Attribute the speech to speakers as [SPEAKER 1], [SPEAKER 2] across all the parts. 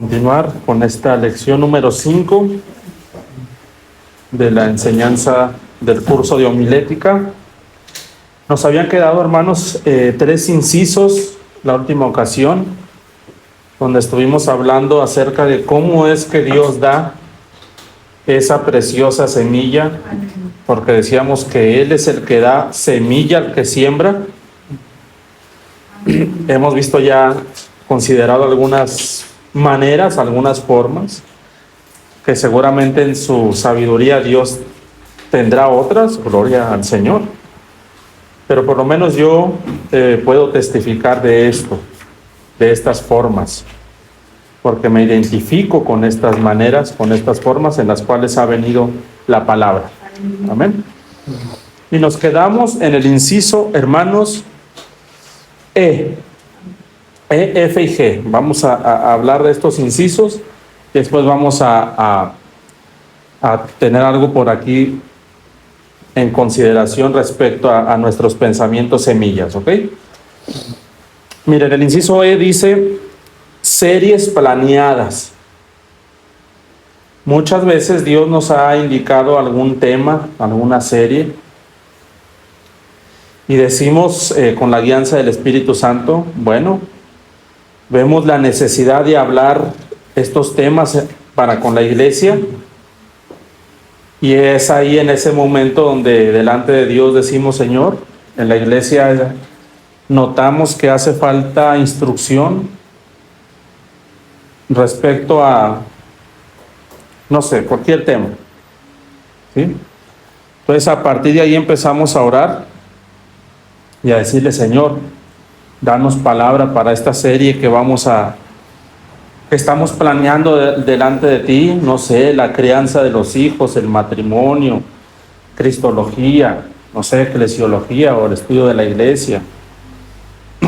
[SPEAKER 1] Continuar con esta lección número 5 de la enseñanza del curso de homilética. Nos habían quedado, hermanos, 3 incisos la última ocasión, donde estuvimos hablando acerca de cómo es que Dios da esa preciosa semilla, porque decíamos que Él es el que da semilla al que siembra. Hemos visto ya, considerado algunas maneras, algunas formas, que seguramente en su sabiduría Dios tendrá otras, gloria al Señor. Pero por lo menos yo puedo testificar de esto, de estas formas, porque me identifico con estas maneras, con estas formas en las cuales ha venido la palabra. Amén. Y nos quedamos en el inciso, hermanos, E, F y G. Vamos a hablar de estos incisos y después vamos a tener algo por aquí en consideración respecto a nuestros pensamientos semillas, ¿ok? Miren, el inciso E dice series planeadas. Muchas veces Dios nos ha indicado algún tema, alguna serie, y decimos con la guianza del Espíritu Santo, bueno, vemos la necesidad de hablar estos temas para con la iglesia, y es ahí en ese momento donde delante de Dios decimos, Señor, en la iglesia notamos que hace falta instrucción respecto a, no sé, cualquier tema, ¿sí? Entonces a partir de ahí empezamos a orar y a decirle, Señor, danos palabra para esta serie que estamos planeando delante de ti, no sé, la crianza de los hijos, el matrimonio, cristología, no sé, eclesiología o el estudio de la iglesia.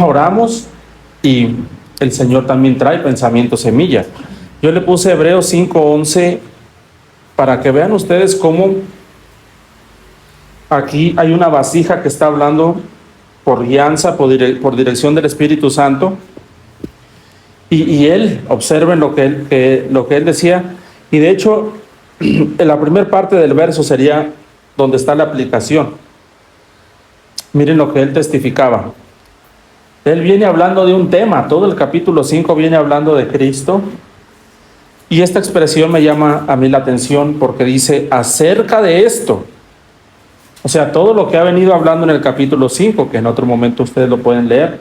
[SPEAKER 1] Oramos y el Señor también trae pensamiento semilla. Yo le puse Hebreos 5:11 para que vean ustedes cómo aquí hay una vasija que está hablando por guianza, por dirección del Espíritu Santo. Y él, observen lo que él decía, y de hecho, en la primera parte del verso sería donde está la aplicación. Miren lo que él testificaba. Él viene hablando de un tema, todo el capítulo 5 viene hablando de Cristo, y esta expresión me llama a mí la atención porque dice, acerca de esto. O sea, todo lo que ha venido hablando en el capítulo 5, que en otro momento ustedes lo pueden leer.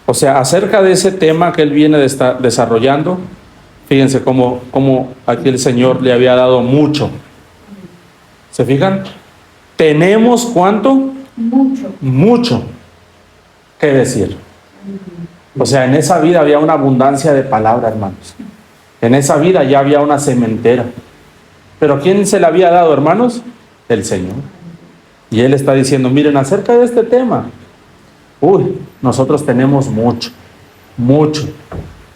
[SPEAKER 1] O sea, acerca de ese tema que él viene desarrollando, fíjense cómo aquí el Señor le había dado mucho. ¿Se fijan? Tenemos ¿cuánto? Mucho que decir. O sea, en esa vida había una abundancia de palabra, hermanos. En esa vida ya había una cementera. Pero ¿quién se la había dado, hermanos? El Señor. Y Él está diciendo, miren, acerca de este tema, nosotros tenemos mucho.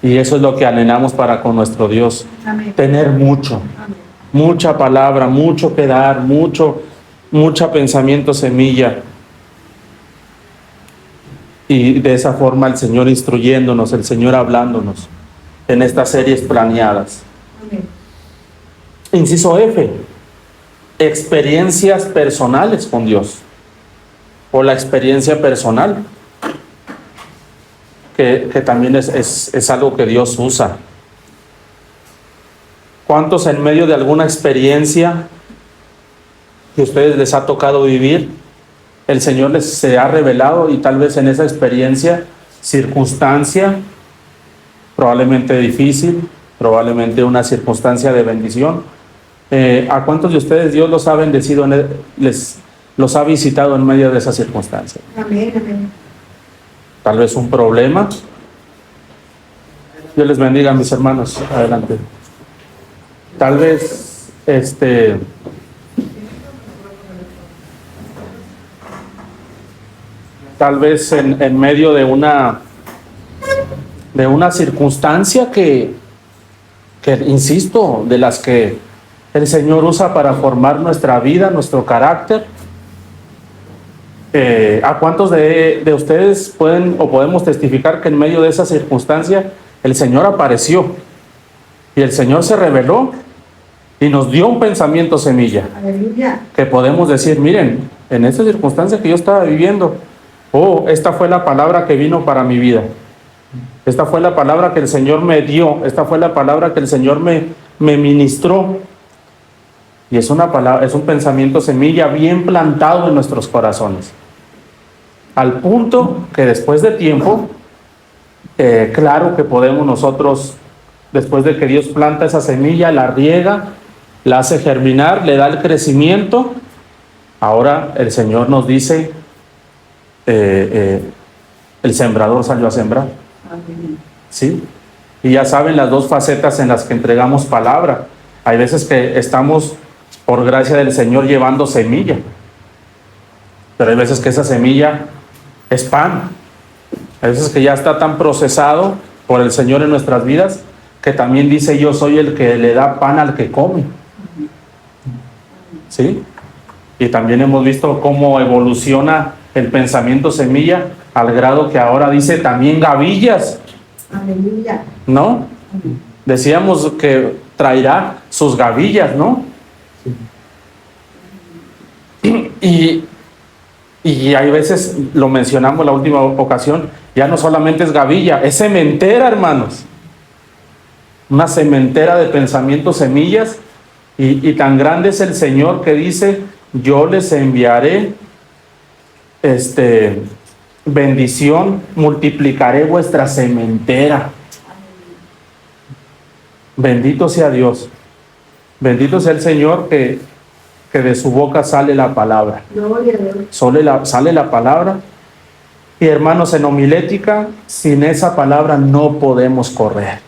[SPEAKER 1] Y eso es lo que anhelamos para con nuestro Dios. Amén. Tener mucho. Amén. Mucha palabra, mucho que dar, mucha pensamiento semilla. Y de esa forma el Señor instruyéndonos, el Señor hablándonos en estas series planeadas. Amén. Inciso F. Experiencias personales con Dios, o la experiencia personal, que también es algo que Dios usa. ¿Cuántos en medio de alguna experiencia que a ustedes les ha tocado vivir, el Señor se ha revelado y tal vez en esa experiencia, circunstancia, probablemente difícil, probablemente una circunstancia de bendición, ¿a cuántos de ustedes Dios los ha bendecido, los ha visitado en medio de esa circunstancia? Amén, amén. Tal vez un problema. Dios les bendiga, mis hermanos. Adelante. Tal vez en medio de una circunstancia que insisto, de las que el Señor usa para formar nuestra vida, nuestro carácter. ¿A cuántos de ustedes pueden o podemos testificar que en medio de esa circunstancia el Señor apareció y el Señor se reveló y nos dio un pensamiento semilla.
[SPEAKER 2] Aleluya.
[SPEAKER 1] Que podemos decir, miren, en esta circunstancia que yo estaba viviendo, esta fue la palabra que vino para mi vida. Esta fue la palabra que el Señor me dio. Esta fue la palabra que el Señor me ministró. Y es una palabra, es un pensamiento semilla bien plantado en nuestros corazones. Al punto que después de tiempo, claro que podemos nosotros, después de que Dios planta esa semilla, la riega, la hace germinar, le da el crecimiento. Ahora el Señor nos dice, el sembrador salió a sembrar. ¿Sí? Y ya saben las dos facetas en las que entregamos palabra. Hay veces que estamos, por gracia del Señor, llevando semilla. Pero hay veces que esa semilla es pan. Hay veces que ya está tan procesado por el Señor en nuestras vidas, que también dice, yo soy el que le da pan al que come. ¿Sí? Y también hemos visto cómo evoluciona el pensamiento semilla al grado que ahora dice también gavillas.
[SPEAKER 2] Aleluya.
[SPEAKER 1] ¿No? Decíamos que traerá sus gavillas, ¿no? Y hay veces, lo mencionamos la última ocasión, ya no solamente es gavilla, es cementera, hermanos. Una cementera de pensamientos semillas. Y tan grande es el Señor que dice, yo les enviaré bendición, multiplicaré vuestra cementera. Bendito sea Dios. Bendito sea el Señor que de su boca sale la palabra.
[SPEAKER 2] Gloria a Dios.
[SPEAKER 1] Sale la palabra. Y hermanos, en homilética, sin esa palabra no podemos correr.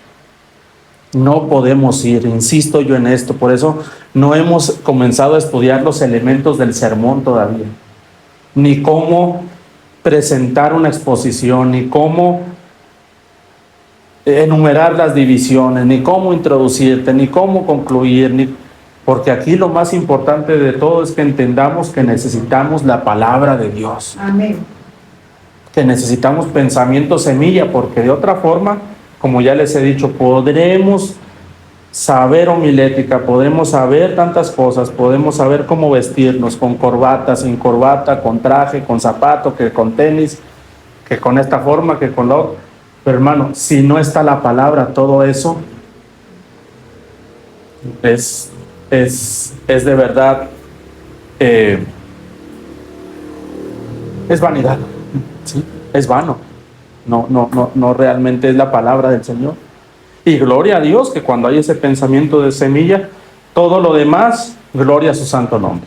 [SPEAKER 1] No podemos ir, insisto yo en esto. Por eso no hemos comenzado a estudiar los elementos del sermón todavía. Ni cómo presentar una exposición, ni cómo enumerar las divisiones, ni cómo introducirte, ni cómo concluir, porque aquí lo más importante de todo es que entendamos que necesitamos la palabra de Dios.
[SPEAKER 2] Amén.
[SPEAKER 1] Que necesitamos pensamiento semilla, porque de otra forma, como ya les he dicho, podremos saber homilética, podemos saber tantas cosas, podemos saber cómo vestirnos, con corbata, sin corbata, con traje, con zapato, que con tenis, que con esta forma, que con la otra. Pero hermano, si no está la palabra, todo eso es de verdad, es vanidad, ¿sí? Es vano. No realmente es la palabra del Señor. Y gloria a Dios que cuando hay ese pensamiento de semilla, todo lo demás, gloria a su santo nombre.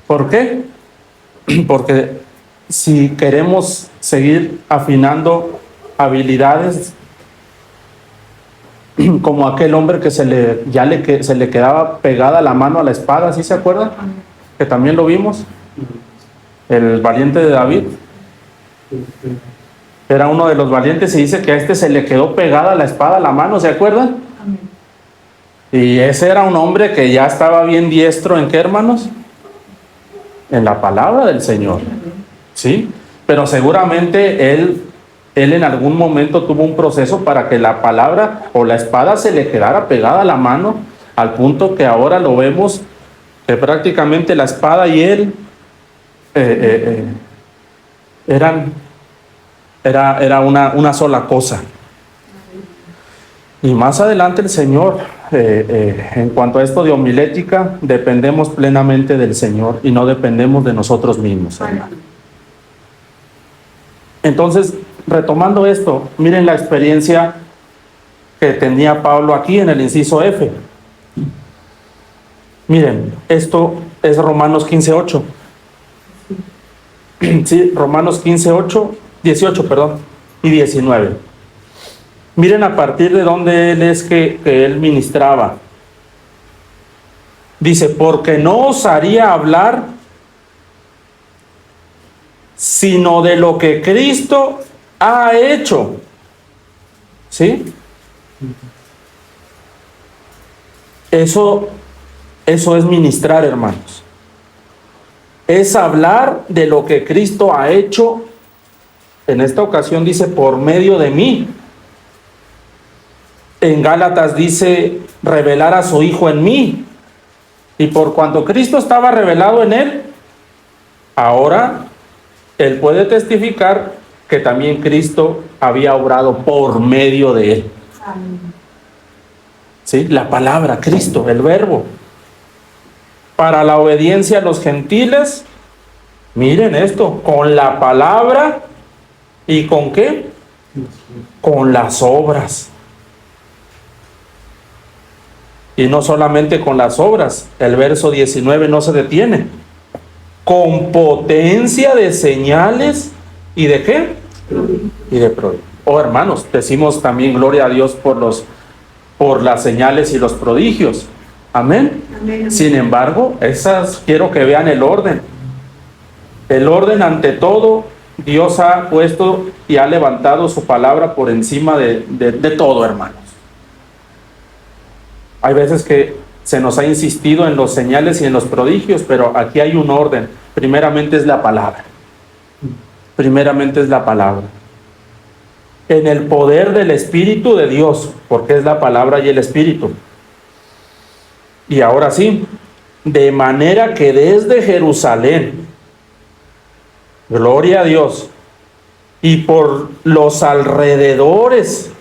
[SPEAKER 1] ¿Por qué? Porque si queremos seguir afinando habilidades, como aquel hombre que se le quedaba pegada la mano a la espada, ¿sí se acuerdan? Que también lo vimos, el valiente de David. Era uno de los valientes y dice que a este se le quedó pegada la espada a la mano, ¿se acuerdan?
[SPEAKER 2] Amén.
[SPEAKER 1] Y ese era un hombre que ya estaba bien diestro, ¿en qué, hermanos? En la palabra del Señor, ¿sí? Pero seguramente él en algún momento tuvo un proceso para que la palabra o la espada se le quedara pegada a la mano, al punto que ahora lo vemos que prácticamente la espada y él era una sola cosa. Y más adelante el Señor, en cuanto a esto de homilética, dependemos plenamente del Señor y no dependemos de nosotros mismos, hermano. Entonces, retomando esto, miren la experiencia que tenía Pablo aquí en el inciso F. Miren, esto es Romanos 15:8. Sí, Romanos 15:8, 18, perdón, y 19. Miren a partir de dónde él es que él ministraba. Dice, porque no osaría hablar sino de lo que Cristo ha hecho. ¿Sí? Eso es ministrar, hermanos. Es hablar de lo que Cristo ha hecho. En esta ocasión dice, por medio de mí. En Gálatas dice, revelar a su Hijo en mí. Y por cuanto Cristo estaba revelado en él, ahora él puede testificar que también Cristo había obrado por medio de él. ¿Sí? La palabra, Cristo, el verbo. Para la obediencia a los gentiles, miren esto, con la palabra y ¿con qué? Con las obras. Y no solamente con las obras, el verso 19 no se detiene. Con potencia de señales y ¿de qué? Y de prodigios. Oh, hermanos, decimos también gloria a Dios por las señales y los prodigios. Amén.
[SPEAKER 2] Amén.
[SPEAKER 1] Sin embargo, esas quiero que vean el orden. El orden ante todo, Dios ha puesto y ha levantado su palabra por encima de todo, hermanos. Hay veces que se nos ha insistido en los señales y en los prodigios, pero aquí hay un orden. Primeramente es la palabra. Primeramente es la palabra. En el poder del Espíritu de Dios, porque es la palabra y el Espíritu. Y ahora sí, de manera que desde Jerusalén, gloria a Dios, y por los alrededores,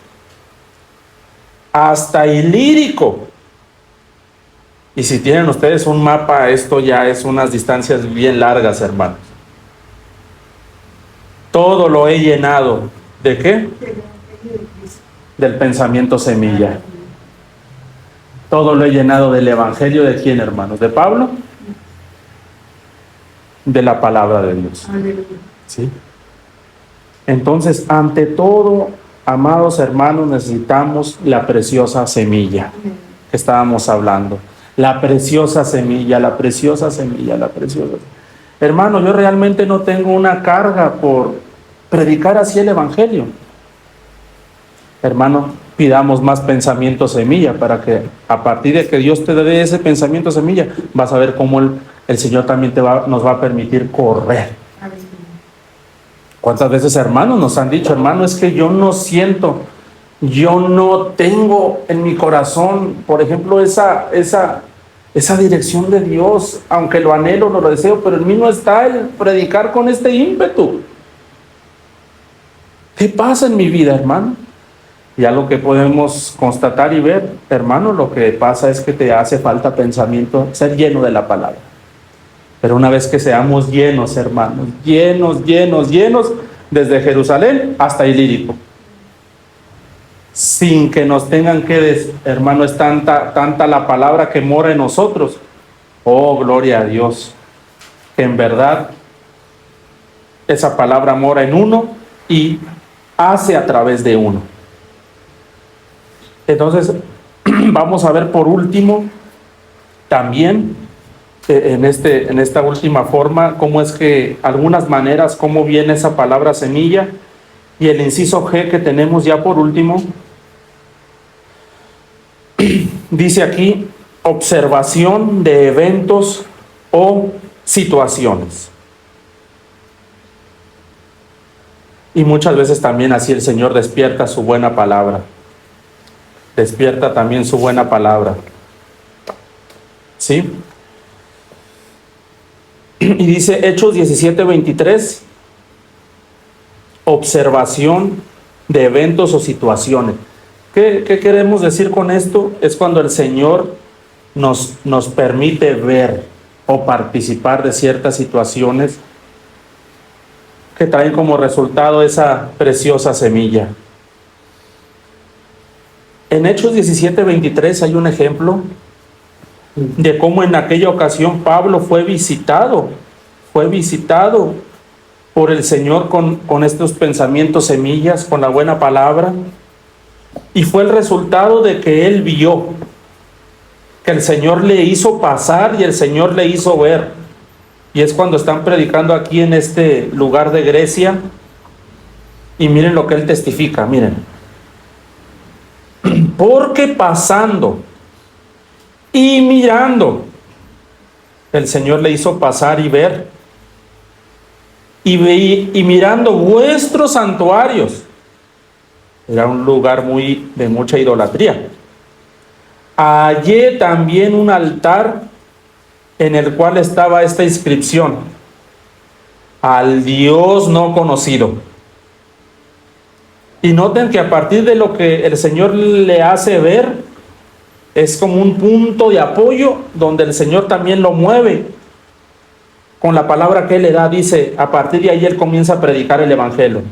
[SPEAKER 1] hasta Ilírico. Y si tienen ustedes un mapa, esto ya es unas distancias bien largas, hermanos. Todo lo he llenado. ¿De qué? Del pensamiento semilla. Todo lo he llenado del evangelio. ¿De quién, hermanos? ¿De Pablo? De la palabra de Dios. ¿Sí? Entonces, ante todo, amados hermanos, necesitamos la preciosa semilla que estábamos hablando. La preciosa semilla, la preciosa semilla, la preciosa. Hermano, yo realmente no tengo una carga por predicar así el evangelio. Hermano, pidamos más pensamiento semilla para que a partir de que Dios te dé ese pensamiento semilla, vas a ver cómo el Señor también nos va a permitir correr. ¿Cuántas veces, hermanos, nos han dicho, hermano, es que yo no siento, yo no tengo en mi corazón, por ejemplo, esa dirección de Dios, aunque lo anhelo, no lo deseo, pero en mí no está el predicar con este ímpetu? ¿Qué pasa en mi vida, hermano? Ya lo que podemos constatar y ver, hermano, lo que pasa es que te hace falta pensamiento, ser lleno de la palabra. Pero una vez que seamos llenos, hermanos, llenos, desde Jerusalén hasta Ilírico, sin que nos tengan que, hermano, es tanta la palabra que mora en nosotros. Oh, gloria a Dios, que en verdad esa palabra mora en uno y hace a través de uno. Entonces, vamos a ver por último también en esta última forma cómo es que algunas maneras, cómo viene esa palabra semilla. Y el inciso G que tenemos ya por último, dice aquí, observación de eventos o situaciones. Y muchas veces también así el Señor despierta su buena palabra. Despierta también su buena palabra. ¿Sí? Y dice Hechos 17:23, observación de eventos o situaciones. ¿Qué queremos decir con esto? Es cuando el Señor nos permite ver o participar de ciertas situaciones que traen como resultado esa preciosa semilla. En Hechos 17:23 hay un ejemplo de cómo en aquella ocasión Pablo fue visitado por el Señor con estos pensamientos semillas, con la buena palabra, y fue el resultado de que él vio, que el Señor le hizo pasar y el Señor le hizo ver. Y es cuando están predicando aquí en este lugar de Grecia, y miren lo que él testifica, miren. Porque pasando y mirando, el Señor le hizo pasar y ver, y mirando vuestros santuarios, Era un lugar de mucha idolatría. Hallé también un altar en el cual estaba esta inscripción: al Dios no conocido. Y noten que a partir de lo que el Señor le hace ver, es como un punto de apoyo donde el Señor también lo mueve con la palabra que Él le da. Dice, a partir de ahí Él comienza a predicar el evangelio,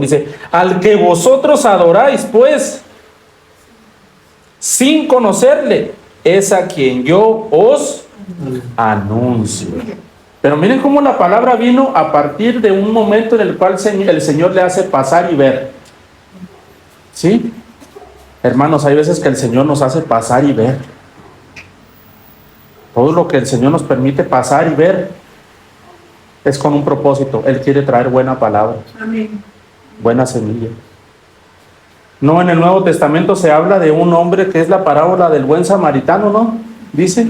[SPEAKER 1] dice, al que vosotros adoráis, pues, sin conocerle, es a quien yo os anuncio. Pero miren cómo la palabra vino a partir de un momento en el cual el Señor le hace pasar y ver. ¿Sí? Hermanos, hay veces que el Señor nos hace pasar y ver. Todo lo que el Señor nos permite pasar y ver es con un propósito. Él quiere traer buena palabra. Amén. Buena semilla. No, en el Nuevo Testamento se habla de un hombre que es la parábola del buen samaritano, ¿no? Dice.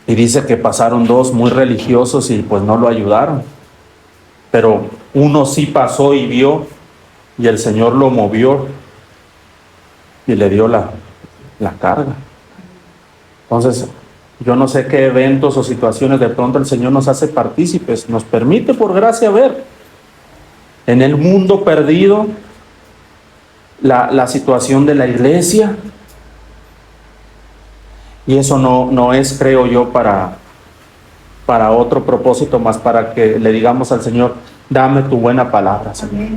[SPEAKER 1] Y dice que pasaron dos muy religiosos y pues no lo ayudaron. Pero uno sí pasó y vio, y el Señor lo movió y le dio la carga. Entonces, yo no sé qué eventos o situaciones de pronto el Señor nos hace partícipes, nos permite por gracia ver en el mundo perdido la situación de la iglesia. Y eso no es, creo yo, para otro propósito más para que le digamos al Señor: dame tu buena palabra, Señor,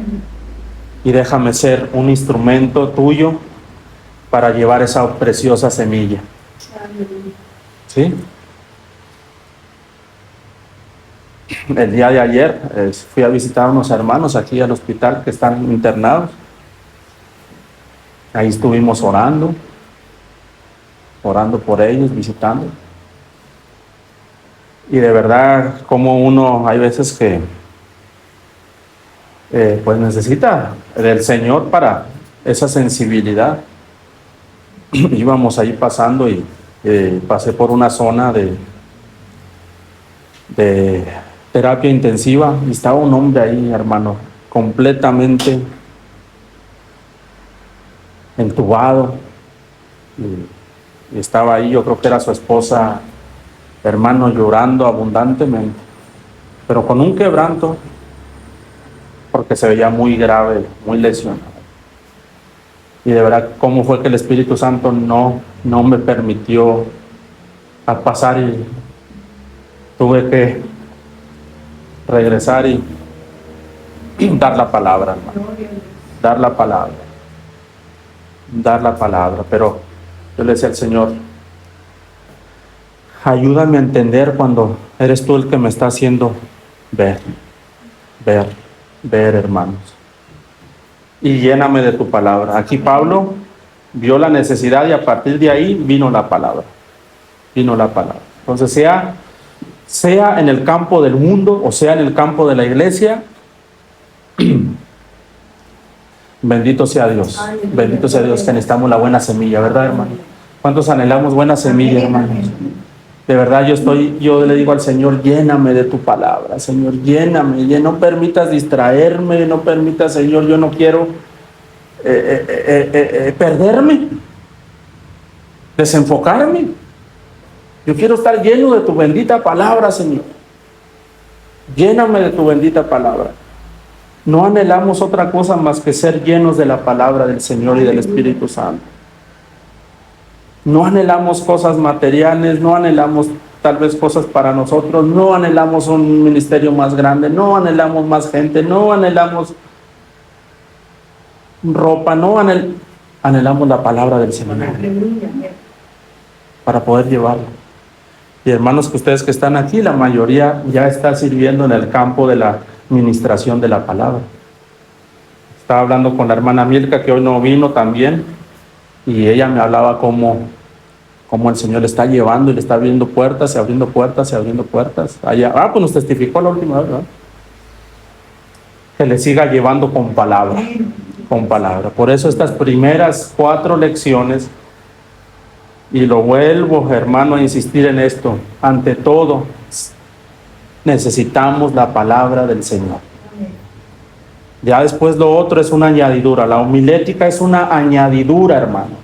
[SPEAKER 1] y déjame ser un instrumento tuyo para llevar esa preciosa semilla. ¿Sí? El día de ayer fui a visitar a unos hermanos aquí al hospital que están internados. Ahí estuvimos orando por ellos, visitando. Y de verdad, como uno hay veces que pues necesita del Señor para esa sensibilidad. Íbamos ahí pasando y pasé por una zona de terapia intensiva y estaba un hombre ahí, hermano, completamente entubado, y estaba ahí, yo creo que era su esposa, hermano, llorando abundantemente, pero con un quebranto, porque se veía muy grave, muy lesionado. Y de verdad, cómo fue que el Espíritu Santo no me permitió pasar, y tuve que regresar y dar la palabra, hermano. Dar la palabra. Pero yo le decía al Señor: ayúdame a entender cuando eres tú el que me está haciendo ver, hermanos. Y lléname de tu palabra. Aquí Pablo vio la necesidad y a partir de ahí vino la palabra. Entonces, sea en el campo del mundo o sea en el campo de la iglesia, bendito sea Dios. Bendito sea Dios que necesitamos la buena semilla, ¿verdad, hermano? ¿Cuántos anhelamos buena semilla, hermanos? De verdad, yo le digo al Señor: lléname de tu palabra, Señor, lléname, no permitas distraerme, no permitas, Señor, yo no quiero perderme, desenfocarme. Yo quiero estar lleno de tu bendita palabra, Señor. Lléname de tu bendita palabra. No anhelamos otra cosa más que ser llenos de la palabra del Señor y del Espíritu Santo. No anhelamos cosas materiales, no anhelamos tal vez cosas para nosotros, no anhelamos un ministerio más grande, no anhelamos más gente, no anhelamos ropa, anhelamos la palabra del Señor para poder llevarla. Y hermanos, que ustedes que están aquí, la mayoría ya está sirviendo en el campo de la ministración de la palabra. Estaba hablando con la hermana Milka, que hoy no vino también, y ella me hablaba cómo el Señor le está llevando y le está abriendo puertas, allá, pues nos testificó la última vez, ¿verdad? Que le siga llevando con palabra. Por eso estas primeras 4 lecciones, y lo vuelvo, hermano, a insistir en esto: ante todo necesitamos la palabra del Señor. Ya después lo otro es una añadidura. La homilética es una añadidura, hermano,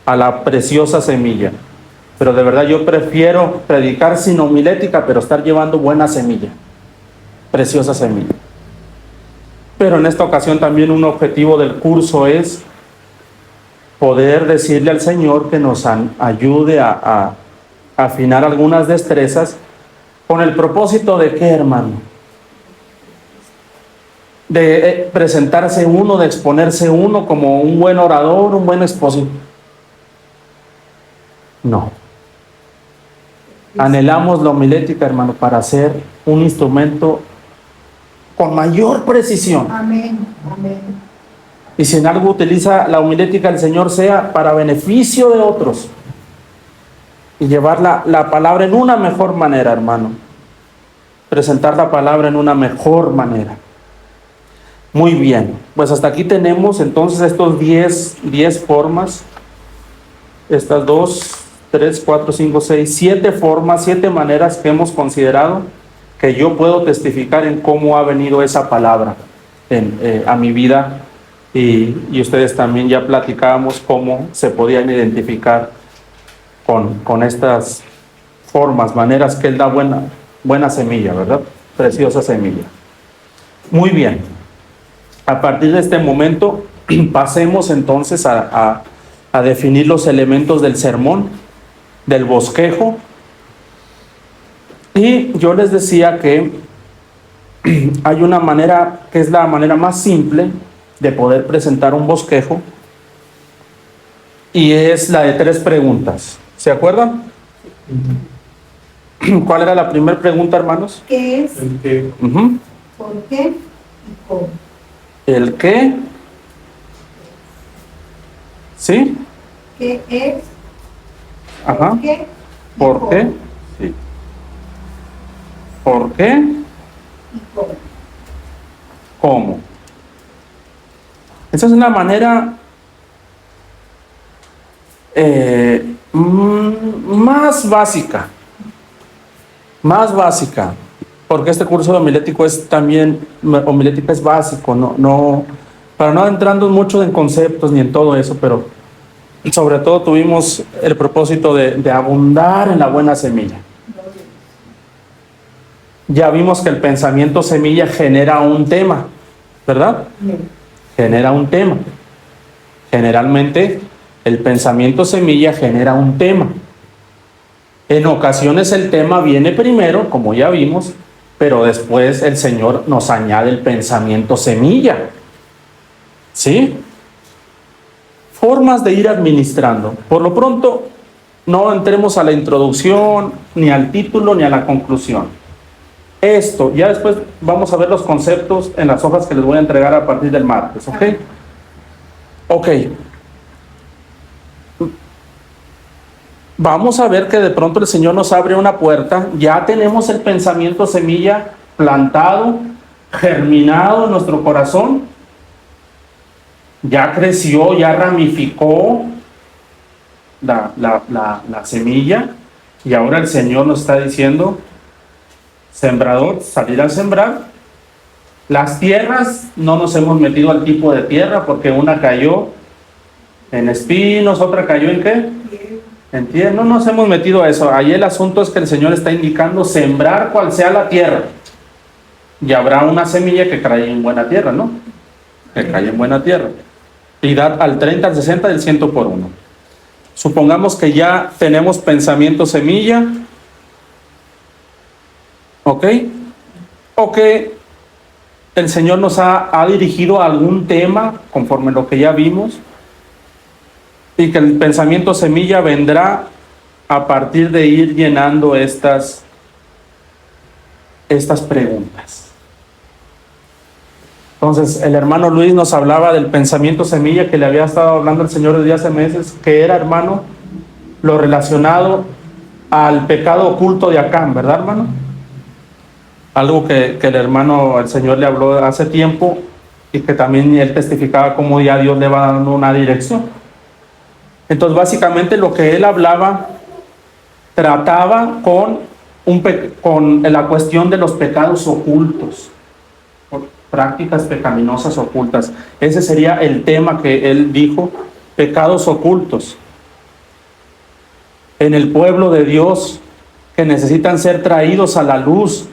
[SPEAKER 1] a la preciosa semilla. Pero de verdad yo prefiero predicar sin homilética, pero estar llevando buena semilla, preciosa semilla. Pero en esta ocasión también un objetivo del curso es poder decirle al Señor que nos ayude a afinar algunas destrezas con el propósito de ¿qué, hermano? De presentarse uno, de exponerse uno como un buen orador, un buen expositor. No. Anhelamos la homilética, hermano, para ser un instrumento con mayor precisión.
[SPEAKER 2] Amén, amén.
[SPEAKER 1] Y si en algo utiliza la homilética el Señor, sea para beneficio de otros. Y llevar la palabra en una mejor manera, hermano. Presentar la palabra en una mejor manera. Muy bien. Pues hasta aquí tenemos entonces estos 10 formas. Estas 2, 3, 4, 5, 6, 7 formas, 7 maneras que hemos considerado que yo puedo testificar en cómo ha venido esa palabra a mi vida. Y ustedes también ya platicábamos cómo se podían identificar con estas formas, maneras que Él da buena semilla, ¿verdad? Preciosa semilla. Muy bien. A partir de este momento, pasemos entonces a definir los elementos del sermón, del bosquejo. Y yo les decía que hay una manera que es la manera más simple de poder presentar un bosquejo, y es la de 3 preguntas. ¿Se acuerdan? ¿Cuál era la primera pregunta, hermanos?
[SPEAKER 2] ¿Qué es?
[SPEAKER 1] Uh-huh.
[SPEAKER 2] ¿Por qué? ¿Y cómo?
[SPEAKER 1] ¿El qué? ¿Sí?
[SPEAKER 2] ¿Qué es?
[SPEAKER 1] Ajá.
[SPEAKER 2] ¿Por qué? ¿Y
[SPEAKER 1] ¿Por
[SPEAKER 2] cómo?
[SPEAKER 1] qué? Sí. ¿Por qué?
[SPEAKER 2] ¿Y cómo?
[SPEAKER 1] ¿Cómo? Esa es una manera más básica, porque este curso de homilético es también, homilética es básico, no, para no adentrarnos mucho en conceptos ni en todo eso, pero sobre todo tuvimos el propósito de abundar en la buena semilla. Ya vimos que el pensamiento semilla genera un tema, ¿verdad? Genera un tema. Generalmente el pensamiento semilla genera un tema. En ocasiones el tema viene primero, como ya vimos, pero después el Señor nos añade el pensamiento semilla. ¿Sí? Formas de ir administrando. Por lo pronto, no entremos a la introducción, ni al título, ni a la conclusión. Esto, ya después vamos a ver los conceptos en las hojas que les voy a entregar a partir del martes, ¿ok? Ok. Vamos a ver que de pronto el Señor nos abre una puerta. Ya tenemos el pensamiento semilla plantado, germinado en nuestro corazón. Ya creció, ya ramificó la semilla. Y ahora el Señor nos está diciendo: sembrador, salir a sembrar. Las tierras, no nos hemos metido al tipo de tierra, porque una cayó en espinos, otra cayó en ¿qué? En tierra. No nos hemos metido a eso. Ahí el asunto es que el Señor está indicando sembrar cual sea la tierra. Y habrá una semilla que cae en buena tierra, ¿no? Que cae en buena tierra. Y da al 30, al 60 y al 100 por 1. Supongamos que ya tenemos pensamiento semilla. ¿Ok? O que el Señor nos ha dirigido a algún tema, conforme lo que ya vimos, y que el pensamiento semilla vendrá a partir de ir llenando estas preguntas. Entonces, el hermano Luis nos hablaba del pensamiento semilla que le había estado hablando el Señor desde hace meses, que era, hermano, lo relacionado al pecado oculto de Acán, ¿verdad, hermano? Algo que el Señor le habló hace tiempo, y que también él testificaba cómo ya Dios le va dando una dirección. Entonces, básicamente lo que él hablaba trataba con la cuestión de los pecados ocultos. prácticas pecaminosas ocultas. Ese sería el tema que él dijo, pecados ocultos en el pueblo de Dios, que necesitan ser traídos a la luz,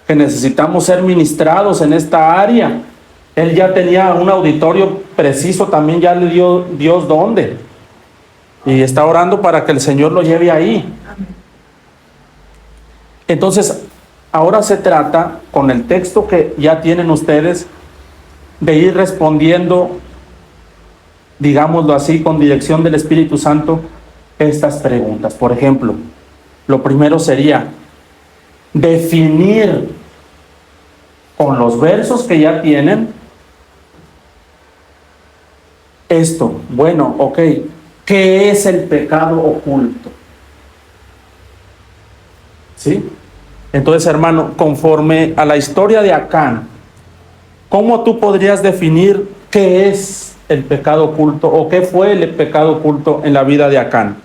[SPEAKER 1] que necesitamos ser ministrados en esta área. Él ya tenía un auditorio preciso, también ya le dio Dios dónde, y está orando para que el Señor lo lleve ahí. Entonces, ahora se trata, con el texto que ya tienen ustedes, de ir respondiendo, digámoslo así, con dirección del Espíritu Santo, estas preguntas. Por ejemplo, lo primero sería definir con los versos que ya tienen esto. Bueno, ok, ¿qué es el pecado oculto? ¿Sí? Entonces, hermano, conforme a la historia de Acán, ¿cómo tú podrías definir qué es el pecado oculto o qué fue el pecado oculto en la vida de Acán?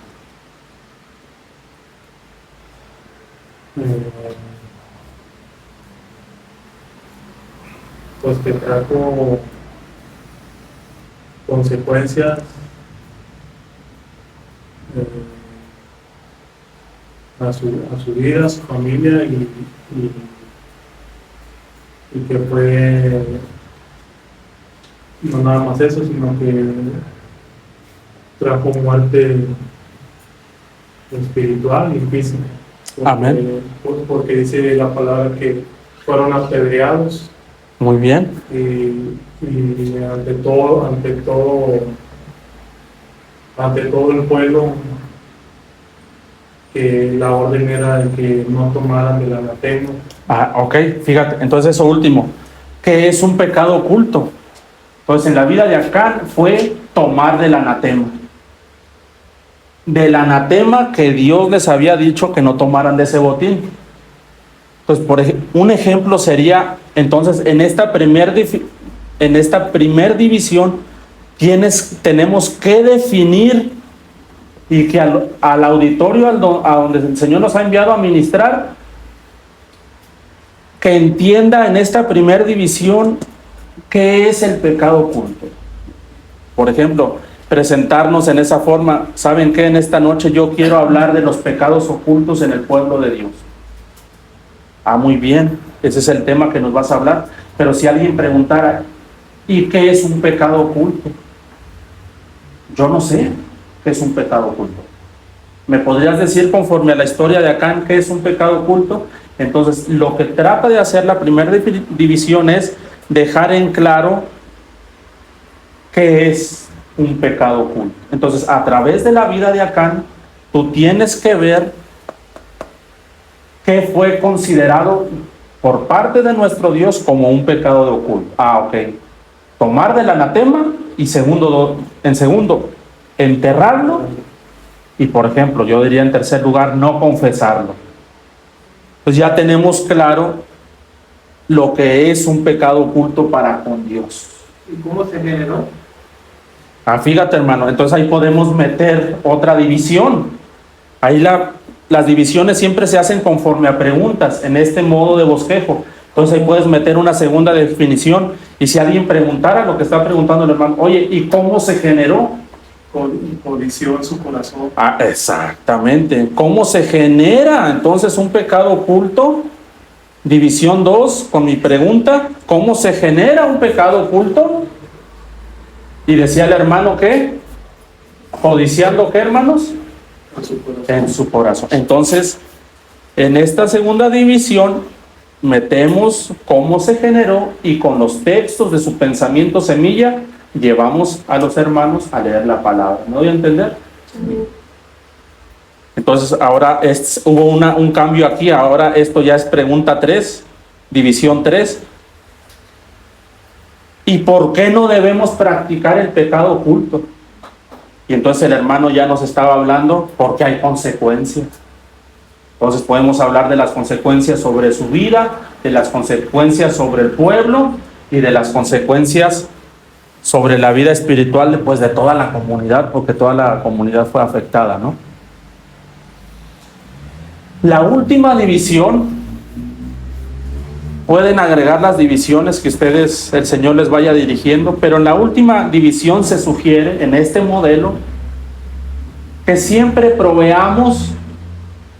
[SPEAKER 3] Pues que trajo consecuencias a su vida, a su familia y que fue no nada más eso, sino que trajo muerte espiritual y física.
[SPEAKER 1] Amén.
[SPEAKER 3] Porque dice la palabra que fueron apedreados.
[SPEAKER 1] Muy bien.
[SPEAKER 3] Y ante todo el pueblo, que la orden era de que no tomaran del anatema.
[SPEAKER 1] Ok, fíjate, entonces eso último, ¿qué es un pecado oculto? Entonces en la vida de Acán fue tomar del anatema que Dios les había dicho que no tomaran de ese botín. Entonces, un ejemplo sería, entonces, en esta primer división, tenemos que definir, y que al auditorio a donde el Señor nos ha enviado a ministrar, que entienda en esta primer división qué es el pecado oculto. Por ejemplo, presentarnos en esa forma. ¿Saben qué? En esta noche yo quiero hablar de los pecados ocultos en el pueblo de Dios. Muy bien, ese es el tema que nos vas a hablar. Pero si alguien preguntara, ¿y qué es un pecado oculto? Yo no sé qué es un pecado oculto. ¿Me podrías decir, conforme a la historia de Acán, qué es un pecado oculto? Entonces, lo que trata de hacer la primera división es dejar en claro qué es un pecado oculto. Entonces, a través de la vida de Acán, tú tienes que ver qué fue considerado por parte de nuestro Dios como un pecado de oculto. Ok. Tomar del anatema y en segundo, enterrarlo, y por ejemplo, yo diría en tercer lugar, no confesarlo. Pues ya tenemos claro lo que es un pecado oculto para con Dios.
[SPEAKER 3] ¿Y cómo se generó?
[SPEAKER 1] Fíjate, hermano, entonces ahí podemos meter otra división. Ahí las divisiones siempre se hacen conforme a preguntas, en este modo de bosquejo. Entonces ahí puedes meter una segunda definición, y si alguien preguntara lo que está preguntando el hermano, oye, ¿y cómo se generó?
[SPEAKER 3] Codició en su corazón.
[SPEAKER 1] Exactamente. ¿Cómo se genera entonces un pecado oculto? División 2, con mi pregunta, ¿cómo se genera un pecado oculto? Y decía el hermano que, codiciando, ¿qué, hermanos? En su corazón. Entonces, en esta segunda división, metemos cómo se generó, y con los textos de su pensamiento semilla, llevamos a los hermanos a leer la palabra. ¿Me doy a entender? Entonces, ahora hubo un cambio aquí. Ahora esto ya es pregunta 3, división 3. ¿Y por qué no debemos practicar el pecado oculto? Y entonces el hermano ya nos estaba hablando porque hay consecuencias. Entonces podemos hablar de las consecuencias sobre su vida, de las consecuencias sobre el pueblo y de las consecuencias sobre la vida espiritual, pues, de toda la comunidad, porque toda la comunidad fue afectada, ¿no? La última división pueden agregar las divisiones que ustedes, el Señor les vaya dirigiendo, pero en la última división se sugiere, en este modelo, que siempre proveamos,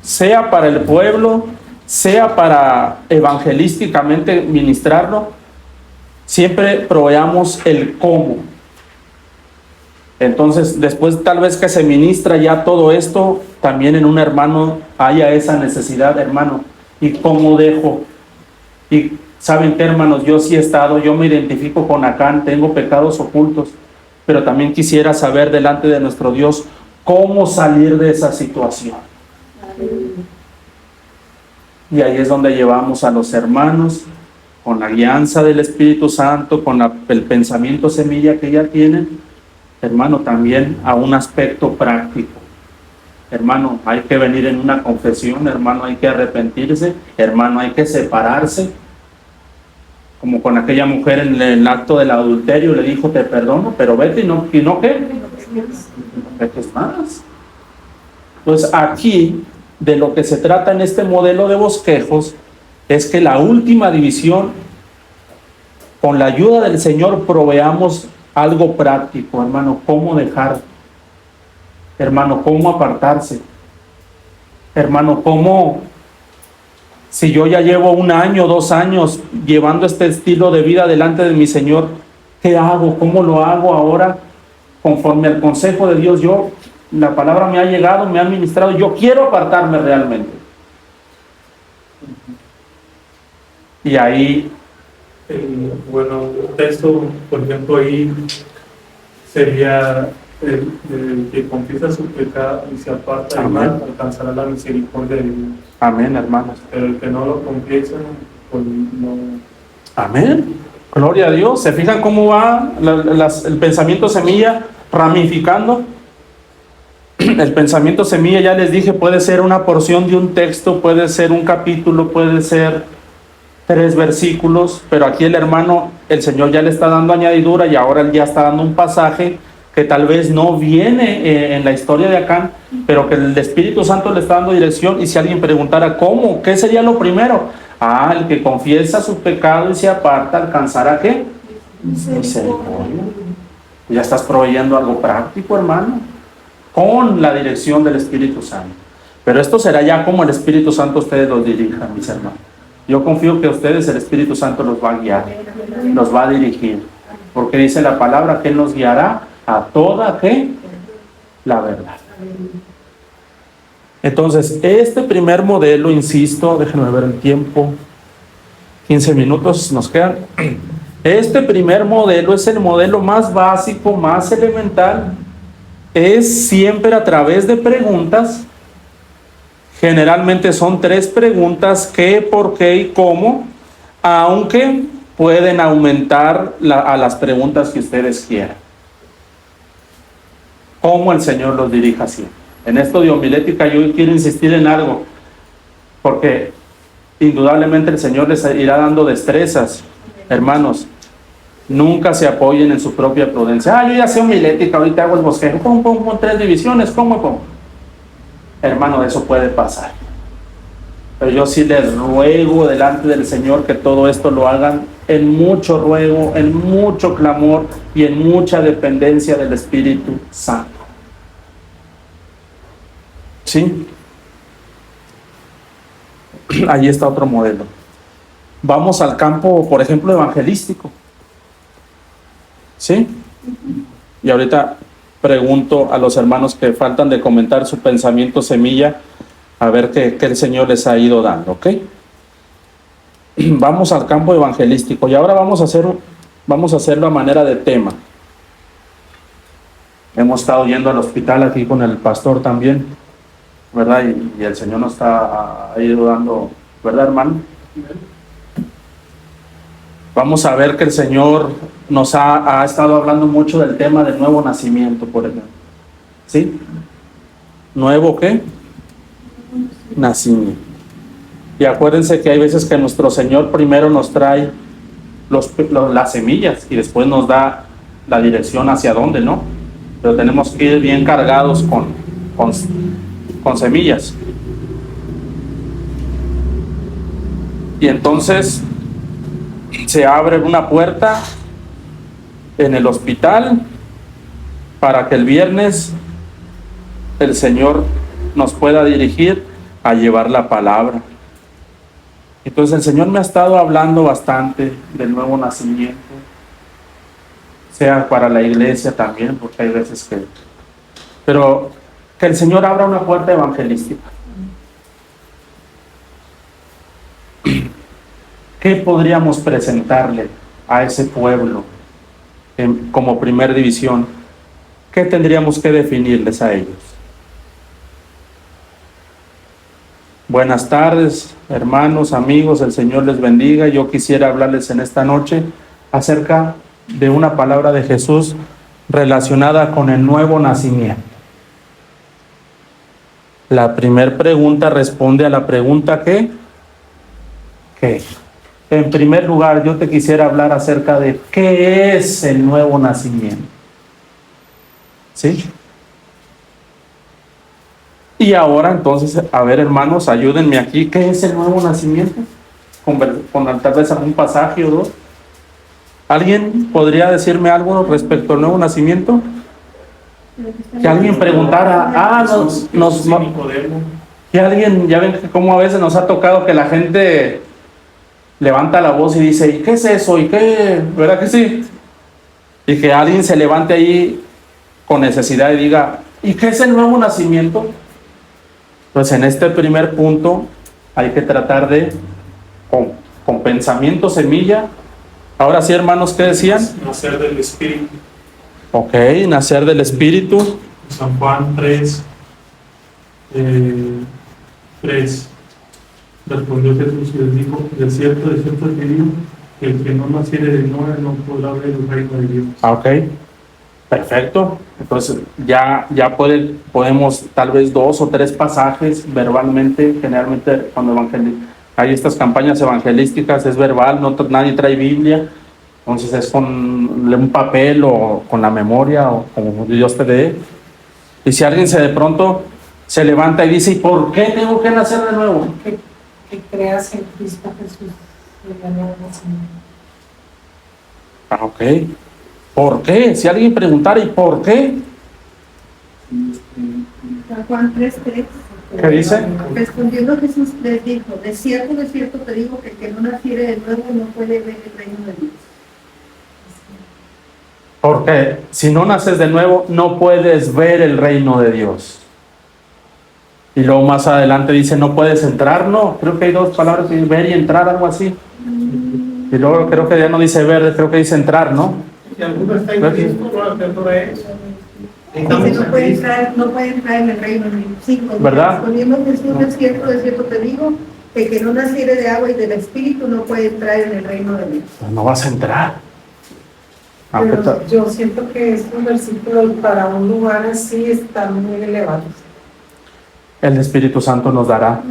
[SPEAKER 1] sea para el pueblo, sea para evangelísticamente ministrarlo, siempre proveamos el cómo. Entonces, después tal vez que se ministra ya todo esto, también en un hermano haya esa necesidad, hermano, ¿y cómo dejo? Y saben qué, hermanos, yo sí he estado, yo me identifico con Acán, tengo pecados ocultos, pero también quisiera saber delante de nuestro Dios cómo salir de esa situación. Y ahí es donde llevamos a los hermanos con la guianza del Espíritu Santo, con el pensamiento semilla que ya tienen, hermano, también a un aspecto práctico. Hermano, hay que venir en una confesión, hermano, hay que arrepentirse, hermano, hay que separarse. Como con aquella mujer en el acto del adulterio, le dijo, te perdono, pero vete y no ¿qué? No peques más. Pues aquí, de lo que se trata en este modelo de bosquejos, es que la última división, con la ayuda del Señor, proveamos algo práctico, hermano, cómo dejar, hermano, cómo apartarse, hermano, cómo, si yo ya llevo 1 año, 2 años llevando este estilo de vida delante de mi Señor, ¿qué hago? ¿Cómo lo hago ahora? Conforme al consejo de Dios, la palabra me ha llegado, me ha ministrado, yo quiero apartarme realmente. Y ahí,
[SPEAKER 3] bueno, el texto, por ejemplo, ahí sería el que confiesa su pecado y se aparta del mal, alcanzará la misericordia de Dios.
[SPEAKER 1] amén, hermanos.
[SPEAKER 3] Pero el que no lo confiesa, pues no.
[SPEAKER 1] Amén. Gloria a Dios. ¿Se fijan cómo va el pensamiento semilla ramificando? El pensamiento semilla, ya les dije, puede ser una porción de un texto, puede ser un capítulo, puede ser 3 versículos, pero aquí el hermano, el Señor ya le está dando añadidura y ahora él ya está dando un pasaje que tal vez no viene en la historia de Acán, pero que el Espíritu Santo le está dando dirección. Y si alguien preguntara ¿cómo? ¿Qué sería lo primero? El que confiesa su pecado y se aparta alcanzará ¿qué? Misericordia. Ya estás proveyendo algo práctico, hermano, con la dirección del Espíritu Santo. Pero esto será ya como el Espíritu Santo ustedes los dirijan, mis hermanos. Yo confío que a ustedes el Espíritu Santo los va a guiar, los va a dirigir, porque dice la palabra que Él nos guiará a toda ¿qué? La verdad. Entonces, este primer modelo, insisto, déjenme ver el tiempo, 15 minutos nos quedan. Este primer modelo es el modelo más básico, más elemental, es siempre a través de preguntas. Generalmente son 3 preguntas: qué, por qué y cómo, aunque pueden aumentar a las preguntas que ustedes quieran. Cómo el Señor los dirija siempre. En esto de homilética yo quiero insistir en algo, porque indudablemente el Señor les irá dando destrezas. Hermanos, nunca se apoyen en su propia prudencia. Yo ya sé homilética, ahorita hago el bosquejo, pum, 3 divisiones, ¿cómo? Hermano, eso puede pasar. Pero yo sí les ruego delante del Señor que todo esto lo hagan en mucho ruego, en mucho clamor y en mucha dependencia del Espíritu Santo. ¿Sí? Ahí está otro modelo. Vamos al campo, por ejemplo, evangelístico. ¿Sí? Y ahorita pregunto a los hermanos que faltan de comentar su pensamiento semilla, a ver qué el Señor les ha ido dando, ¿ok? Vamos al campo evangelístico y ahora vamos a hacerlo a manera de tema. Hemos estado yendo al hospital aquí con el pastor también, ¿verdad? Y el Señor nos ha ido dando, ¿verdad, hermano? Vamos a ver que el Señor nos ha estado hablando mucho del tema del nuevo nacimiento, por ejemplo. ¿Sí? ¿Nuevo qué? Nacimiento. Y acuérdense que hay veces que nuestro Señor primero nos trae las semillas y después nos da la dirección hacia dónde, ¿no? Pero tenemos que ir bien cargados con semillas. Y entonces se abre una puerta en el hospital para que el viernes el Señor nos pueda dirigir a llevar la palabra. Entonces el Señor me ha estado hablando bastante del nuevo nacimiento, sea para la iglesia también, porque hay veces que... Pero que el Señor abra una puerta evangelística. ¿Qué podríamos presentarle a ese pueblo como primer división? ¿Qué tendríamos que definirles a ellos? Buenas tardes, hermanos, amigos, el Señor les bendiga. Yo quisiera hablarles en esta noche acerca de una palabra de Jesús relacionada con el nuevo nacimiento. La primera pregunta responde a la pregunta ¿qué? En primer lugar, yo te quisiera hablar acerca de qué es el nuevo nacimiento. ¿Sí? Y ahora entonces, a ver hermanos, ayúdenme aquí. ¿Qué es el nuevo nacimiento? Con tal vez algún pasaje o dos. ¿Alguien podría decirme algo respecto al nuevo nacimiento? Que alguien preguntara, que alguien, ya ven que como a veces nos ha tocado que la gente levanta la voz y dice, ¿y qué es eso? ¿Y qué? ¿Verdad que sí? Y que alguien se levante ahí con necesidad y diga, ¿y qué es el nuevo nacimiento? Pues en este primer punto hay que tratar de, con pensamiento semilla. Ahora sí, hermanos, ¿qué decían?
[SPEAKER 3] Nacer del Espíritu.
[SPEAKER 1] Ok, nacer del Espíritu.
[SPEAKER 3] San Juan 3, 3. Respondió Jesús y les dijo, de cierto te digo, que el que no naciere de nuevo no podrá ver el reino de Dios.
[SPEAKER 1] Ok, perfecto. Entonces ya podemos tal vez 2 o 3 pasajes verbalmente. Generalmente cuando hay estas campañas evangelísticas es verbal, nadie trae Biblia. Entonces es con un papel o con la memoria o como Dios te dé. Y si alguien de pronto se levanta y dice, ¿y por qué tengo que nacer de nuevo?
[SPEAKER 2] Que creas en Cristo Jesús, el nuevo nacimiento.
[SPEAKER 1] Ok. ¿Por qué? Si alguien preguntara, ¿y por qué?
[SPEAKER 2] San Juan 3:3.
[SPEAKER 1] ¿Qué dice?
[SPEAKER 2] Respondiendo Jesús les dijo, de cierto te digo que el que no naciere de nuevo no puede ver el reino de Dios.
[SPEAKER 1] Porque si no naces de nuevo, no puedes ver el reino de Dios. Y luego más adelante dice, no puedes entrar, no. Creo que hay 2 palabras, ver y entrar, algo así. Y luego creo que ya no dice ver, creo que dice entrar, ¿no?
[SPEAKER 3] Si alguno está en Cristo, no es.
[SPEAKER 2] Dice, no puede entrar en el reino de Dios. Sí,
[SPEAKER 1] ¿verdad?
[SPEAKER 2] Respondiendo Jesús, de cierto te digo, que el que no naciere de agua y del Espíritu no puede entrar en el reino de Dios.
[SPEAKER 1] Pues no vas a entrar.
[SPEAKER 4] Pero yo siento que estos versículos para un lugar así están muy elevados.
[SPEAKER 1] El Espíritu Santo nos dará.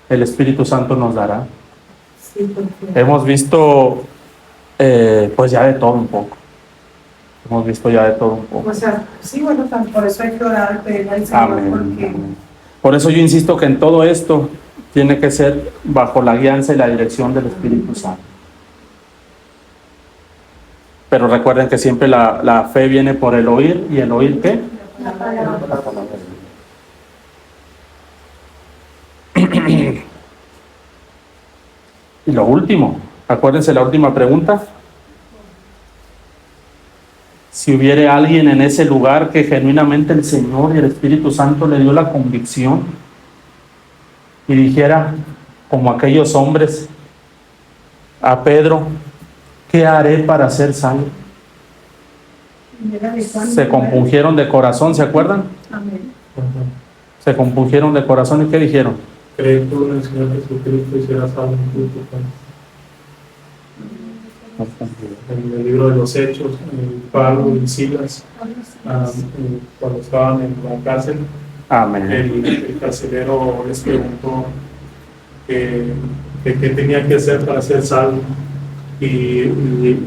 [SPEAKER 1] El Espíritu Santo nos dará.
[SPEAKER 4] Sí, porque
[SPEAKER 1] Hemos visto, pues ya de todo un poco. Hemos visto ya de todo un poco.
[SPEAKER 4] o sea, sí, bueno, por eso hay que orar, pedirle al Señor,
[SPEAKER 1] Amén.
[SPEAKER 4] porque
[SPEAKER 1] Amén. Por eso yo insisto que en todo esto tiene que ser bajo la guianza y la dirección del Espíritu Santo. Pero recuerden que siempre la fe viene por el oír, y el oír ¿qué?
[SPEAKER 2] La palabra.
[SPEAKER 1] La palabra de Dios. Y lo último, acuérdense la última pregunta. Si hubiere alguien en ese lugar que genuinamente el Señor y el Espíritu Santo le dio la convicción y dijera, como aquellos hombres, a Pedro, ¿qué haré para ser salvo? Se compungieron de corazón, ¿se acuerdan?
[SPEAKER 2] Amén.
[SPEAKER 1] Se compungieron de corazón, ¿y qué dijeron?
[SPEAKER 3] Cree tú en el Señor Jesucristo y serás salvo en tu En el libro de los Hechos, Pablo y Silas, cuando estaban en la cárcel,
[SPEAKER 1] Amén.
[SPEAKER 3] el carcelero les preguntó qué tenía que hacer para ser salvo. Y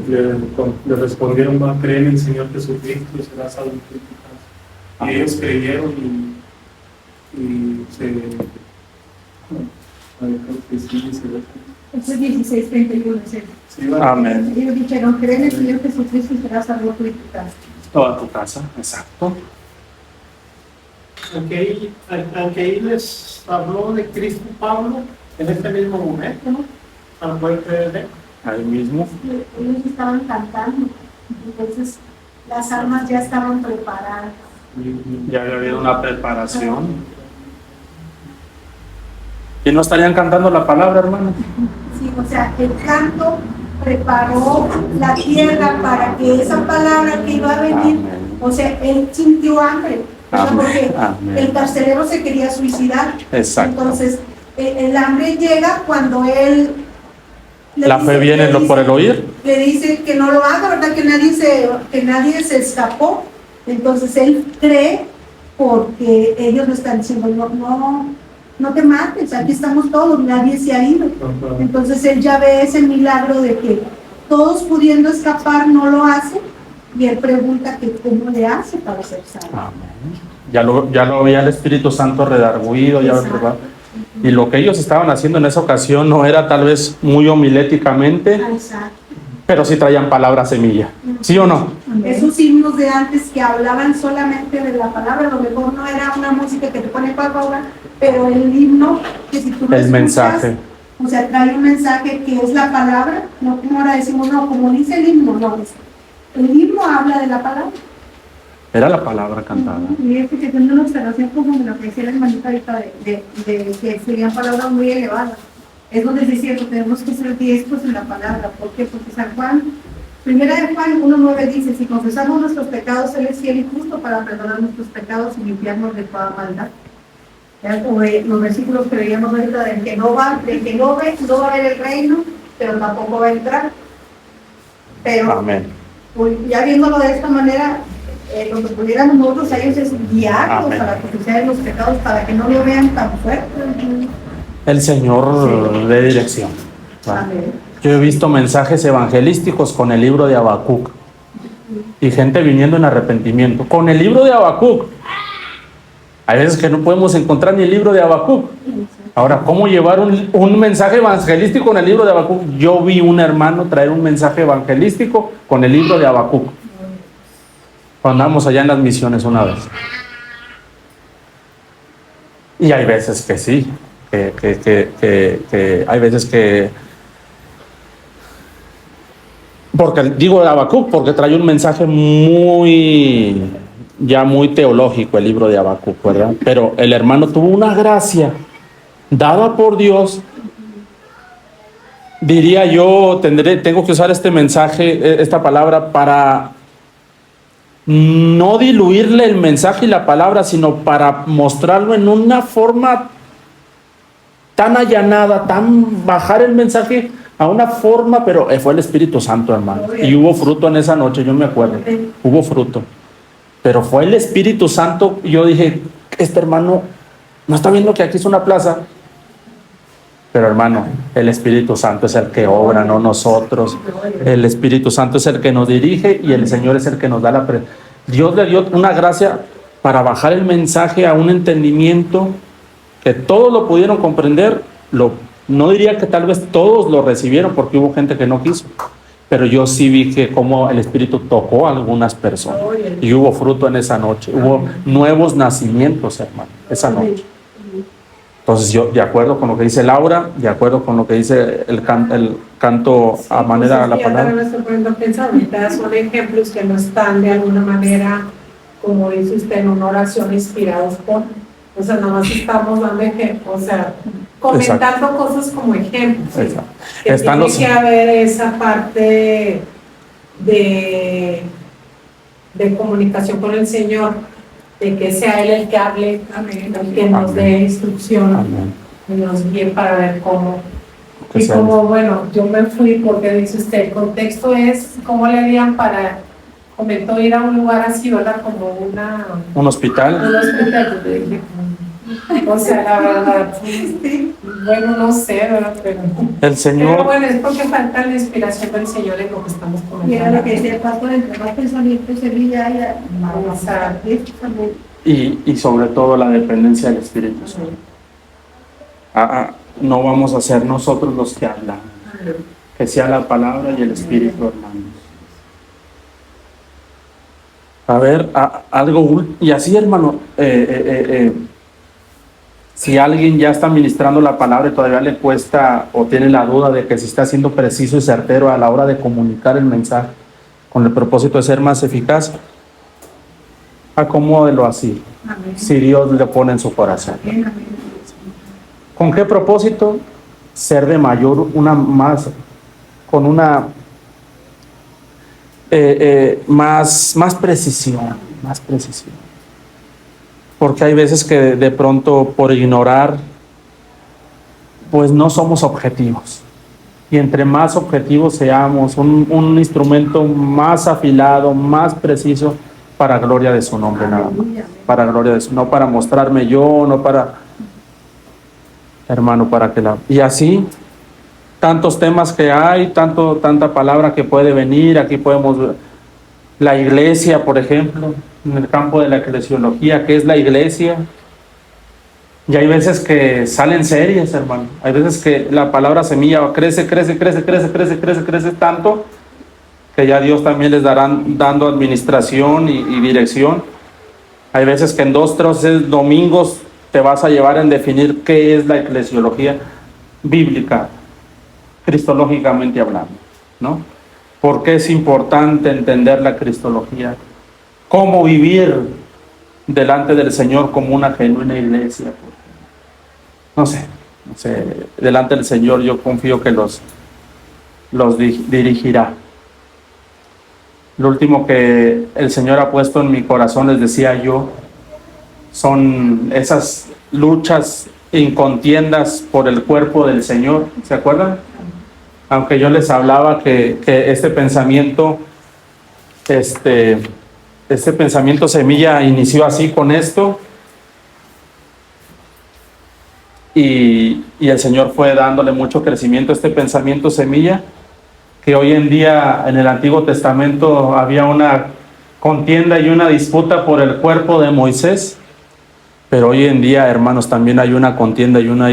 [SPEAKER 3] le respondieron, va a creer en el Señor Jesucristo y será salvo en tu casa. Y ellos creyeron y Ay, creo que sí, sí.
[SPEAKER 2] Ese es 16:31. ¿Sí?
[SPEAKER 3] Sí, va.
[SPEAKER 1] Amén.
[SPEAKER 2] Ellos dijeron, cree en el Señor Jesucristo y serás salvo tú y tu casa.
[SPEAKER 1] Toda tu casa, exacto.
[SPEAKER 5] Aunque ahí les habló de Cristo Pablo en este mismo momento, ¿no? Para poder creer en él.
[SPEAKER 1] Ahí mismo.
[SPEAKER 6] Ellos estaban cantando, entonces las armas ya estaban preparadas.
[SPEAKER 1] Ya había habido una preparación. ¿Y no estarían cantando la palabra, hermano?
[SPEAKER 6] Sí, o sea, el canto preparó la tierra para que esa palabra que iba a venir,
[SPEAKER 1] Amén.
[SPEAKER 6] o sea, él sintió hambre, o sea,
[SPEAKER 1] Amén,
[SPEAKER 6] porque
[SPEAKER 1] amén.
[SPEAKER 6] el carcelero se quería suicidar.
[SPEAKER 1] Exacto.
[SPEAKER 6] Entonces, el hambre llega cuando él... le
[SPEAKER 1] La
[SPEAKER 6] dice-
[SPEAKER 1] fe viene
[SPEAKER 6] le dice-
[SPEAKER 1] por el oír.
[SPEAKER 6] Le dice que no lo haga, ¿verdad? Que nadie se escapó. Entonces él cree porque ellos le están diciendo, no te mates, aquí estamos todos, nadie se ha ido. Entonces él ya ve ese milagro de que todos pudiendo escapar no lo hacen y él pregunta que cómo le hace para ser salvo.
[SPEAKER 1] Amén. Ya lo veía el Espíritu Santo redarguido, ya lo
[SPEAKER 6] Exacto.
[SPEAKER 1] preparado. Y lo que ellos estaban haciendo en esa ocasión no era tal vez muy homiléticamente,
[SPEAKER 6] Exacto.
[SPEAKER 1] pero sí traían palabra semilla. ¿Sí o no?
[SPEAKER 6] Esos himnos de antes que hablaban solamente de la palabra, a lo mejor no era una música que te pone palabra, pero el himno, que si tú lo
[SPEAKER 1] El
[SPEAKER 6] escuchas,
[SPEAKER 1] mensaje.
[SPEAKER 6] o sea, trae un mensaje que es la palabra, no como ahora decimos, no, como dice el himno, no, el himno habla de la palabra.
[SPEAKER 1] Era la palabra cantada.
[SPEAKER 2] Y es que tiene una observación como de lo que decía la hermanita ahorita de que serían palabras muy elevadas. Es donde es cierto, tenemos que ser diestros en la palabra. ¿Por qué? Porque San Juan, primera de Juan 1:9 dice, si confesamos nuestros pecados, Él es fiel y justo para perdonar nuestros pecados y limpiarnos de toda maldad. Ya, como los versículos que veíamos ahorita del que no va a ver el reino, pero tampoco va a entrar. Pero
[SPEAKER 1] Amén.
[SPEAKER 2] pues, ya viéndolo de esta manera, lo que pudiéramos nosotros a ellos es guiarlos
[SPEAKER 1] Amén.
[SPEAKER 2] para que sucedan los pecados, para que no lo vean tan fuerte.
[SPEAKER 1] El Señor
[SPEAKER 2] Sí.
[SPEAKER 1] de dirección. ¿Va?
[SPEAKER 2] Amén.
[SPEAKER 1] Yo he visto mensajes evangelísticos con el libro de Habacuc y gente viniendo en arrepentimiento. Con el libro de Habacuc. Hay veces que no podemos encontrar ni el libro de Habacuc. Ahora, ¿cómo llevar un mensaje evangelístico con el libro de Habacuc? Yo vi un hermano traer un mensaje evangelístico con el libro de Habacuc. Cuando andamos allá en las misiones una vez. Y hay veces que sí, que hay veces que... Porque digo de Habacuc, porque trae un mensaje muy teológico el libro de Habacuc, ¿verdad? Pero el hermano tuvo una gracia dada por Dios. Diría yo, tengo que usar este mensaje, esta palabra para no diluirle el mensaje y la palabra, sino para mostrarlo en una forma tan allanada, tan bajar el mensaje a una forma, pero fue el Espíritu Santo, hermano. Y hubo fruto en esa noche, yo me acuerdo. Hubo fruto. Pero fue el Espíritu Santo. Y yo dije, este hermano no está viendo que aquí es una plaza. Pero hermano, el Espíritu Santo es el que obra, no nosotros. El Espíritu Santo es el que nos dirige y el Señor es el que nos da la Dios le dio una gracia para bajar el mensaje a un entendimiento que todos lo pudieron comprender. No diría que tal vez todos lo recibieron porque hubo gente que no quiso. Pero yo sí vi que como el Espíritu tocó a algunas personas y hubo fruto en esa noche. Hubo nuevos nacimientos, hermano, esa noche. Entonces yo, de acuerdo con lo que dice Laura, de acuerdo con lo que dice el canto a manera de la
[SPEAKER 4] Yo
[SPEAKER 1] palabra.
[SPEAKER 4] también me estoy poniendo a pensar, ahorita son ejemplos que no están de alguna manera, como dice usted, en una oración inspirados por, o sea, nada más estamos dando ejemplos, o sea, comentando cosas como ejemplos. ¿sí?
[SPEAKER 1] Exacto.
[SPEAKER 4] Que
[SPEAKER 1] Están
[SPEAKER 4] tiene
[SPEAKER 1] los-
[SPEAKER 4] que haber esa parte de comunicación con el Señor, de que sea Él el que hable, el que nos dé instrucción,
[SPEAKER 1] Amén.
[SPEAKER 4] y nos guíe para ver cómo.
[SPEAKER 1] Que
[SPEAKER 4] Y
[SPEAKER 1] sea-
[SPEAKER 4] como, bueno, yo me fui porque dice usted, el contexto es, ¿cómo le harían para, comentó ir a un lugar así, ¿verdad? Como
[SPEAKER 1] un hospital.
[SPEAKER 4] un hospital, yo dije, o sea, la verdad, bueno, no sé, ¿verdad? Pero
[SPEAKER 1] El Señor,
[SPEAKER 4] bueno, es porque falta la inspiración del Señor en lo que estamos
[SPEAKER 2] Y era
[SPEAKER 4] comentando.
[SPEAKER 2] lo que decía el pastor, entre más pensamientos se brilla,
[SPEAKER 4] Vamos a-
[SPEAKER 2] también.
[SPEAKER 1] y sobre todo la dependencia del Espíritu Santo. no vamos a ser nosotros los que hablamos. Que sea la palabra y el Espíritu, hermanos. A ver, algo, y así, hermano, si alguien ya está ministrando la palabra y todavía le cuesta o tiene la duda de que si está siendo preciso y certero a la hora de comunicar el mensaje con el propósito de ser más eficaz, acomódelo así,
[SPEAKER 2] Amén.
[SPEAKER 1] si Dios le pone en su corazón.
[SPEAKER 2] Amén, amén.
[SPEAKER 1] ¿Con qué propósito? Ser de mayor, con una más precisión, porque hay veces que de pronto por ignorar pues no somos objetivos, y entre más objetivos seamos, un instrumento más afilado, más preciso, para gloria de su nombre, nada más, para gloria de su, no para mostrarme yo, no para, hermano, para que y así tantos temas que hay, tanta palabra que puede venir. Aquí podemos ver la iglesia, por ejemplo, en el campo de la eclesiología. ¿Qué es la iglesia? Y hay veces que salen series, hermano. Hay veces que la palabra semilla crece tanto que ya Dios también les darán dando administración y dirección. Hay veces que en 2, 3 domingos te vas a llevar en definir qué es la eclesiología bíblica, cristológicamente hablando, ¿no? ¿Por qué es importante entender la cristología? ¿Cómo vivir delante del Señor como una genuina iglesia? No sé, delante del Señor yo confío que los dirigirá. Lo último que el Señor ha puesto en mi corazón, les decía yo, son esas luchas y contiendas por el cuerpo del Señor, ¿se acuerdan? Aunque yo les hablaba que este pensamiento semilla inició así con esto, y el Señor fue dándole mucho crecimiento a este pensamiento semilla, que hoy en día en el Antiguo Testamento había una contienda y una disputa por el cuerpo de Moisés, pero hoy en día, hermanos, también hay una contienda y una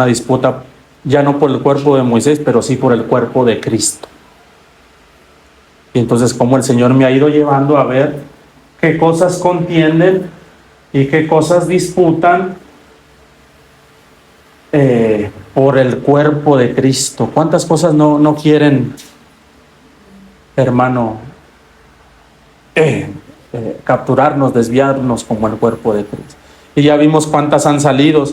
[SPEAKER 1] disputa, ya no por el cuerpo de Moisés, pero sí por el cuerpo de Cristo. Y entonces, como el Señor me ha ido llevando a ver qué cosas contienden y qué cosas disputan por el cuerpo de Cristo. ¿Cuántas cosas no quieren, hermano, capturarnos, desviarnos como el cuerpo de Cristo? Y ya vimos cuántas han salido.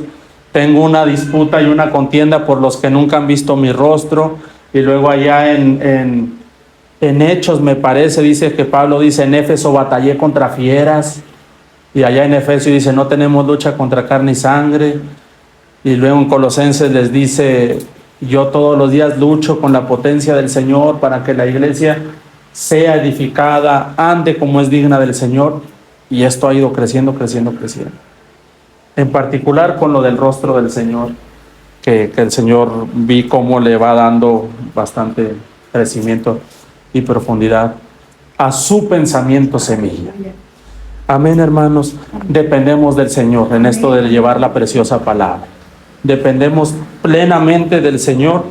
[SPEAKER 1] Tengo una disputa y una contienda por los que nunca han visto mi rostro. Y luego allá en Hechos, me parece, dice que Pablo dice: en Éfeso batallé contra fieras. Y allá en Efesios dice: no tenemos lucha contra carne y sangre. Y luego en Colosenses les dice: yo todos los días lucho con la potencia del Señor para que la iglesia sea edificada, ande como es digna del Señor. Y esto ha ido creciendo. En particular con lo del rostro del Señor, que el Señor vi cómo le va dando bastante crecimiento y profundidad a su pensamiento semilla. Amén, hermanos. Dependemos del Señor en esto de llevar la preciosa palabra. Dependemos plenamente del Señor